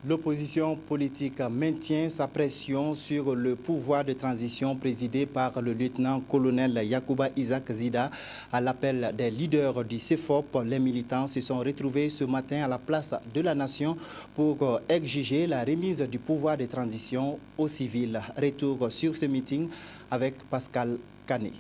L'opposition politique maintient sa pression sur le pouvoir de transition présidé par le lieutenant-colonel Yacouba Isaac Zida. À l'appel des leaders du CEFOP, les militants se sont retrouvés ce matin à la place de la Nation pour exiger la remise du pouvoir de transition aux civils. Retour sur ce meeting avec Pascal Canet.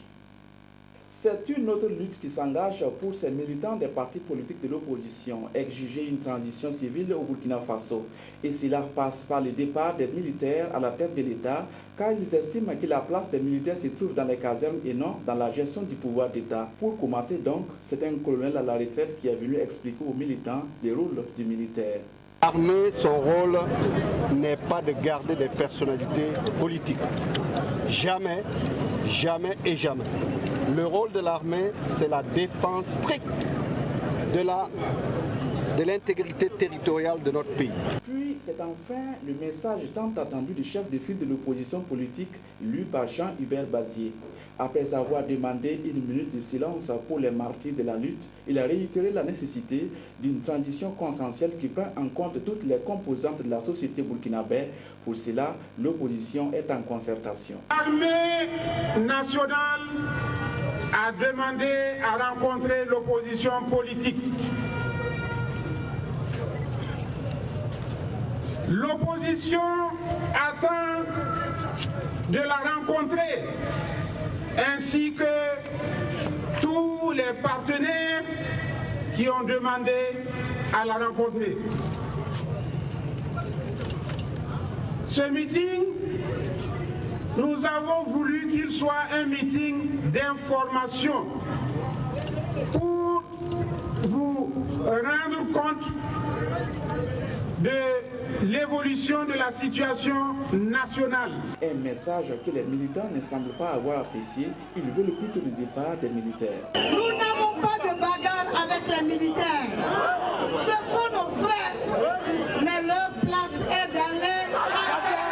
C'est une autre lutte qui s'engage pour ces militants des partis politiques de l'opposition, exiger une transition civile au Burkina Faso. Et cela passe par le départ des militaires à la tête de l'État, car ils estiment que la place des militaires se trouve dans les casernes et non dans la gestion du pouvoir d'État. Pour commencer donc, c'est un colonel à la retraite qui est venu expliquer aux militants le rôle du militaire. L'armée, son rôle n'est pas de garder des personnalités politiques. Jamais, jamais et jamais. Le rôle de l'armée, c'est la défense stricte de l'intégrité territoriale de notre pays. Puis, c'est enfin le message tant attendu du chef de file de l'opposition politique, lu par Jean-Hubert Bazier. Après avoir demandé une minute de silence pour les martyrs de la lutte, il a réitéré la nécessité d'une transition consensuelle qui prend en compte toutes les composantes de la société burkinabé. Pour cela, l'opposition est en concertation. L'armée nationale a demandé à rencontrer l'opposition politique. L'opposition attend de la rencontrer, ainsi que tous les partenaires qui ont demandé à la rencontrer. Ce meeting, nous avons voulu qu'il soit un meeting d'information pour vous rendre compte de l'évolution de la situation nationale. Un message que les militants ne semblent pas avoir apprécié. Ils veulent plutôt le départ des militaires. Nous n'avons pas de bagarre avec les militaires. Ce sont nos frères, mais leur place est dans les casernes.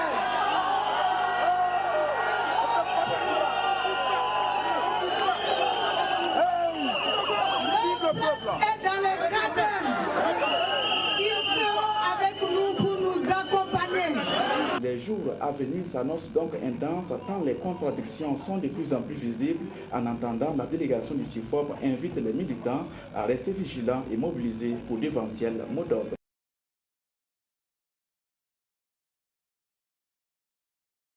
Leur place est dans les casernes. Ils seront avec nous pour nous accompagner. Les jours à venir s'annoncent donc intenses tant les contradictions sont de plus en plus visibles. En attendant, la délégation du CEFOP invite les militants à rester vigilants et mobilisés pour d'éventuels mots d'ordre.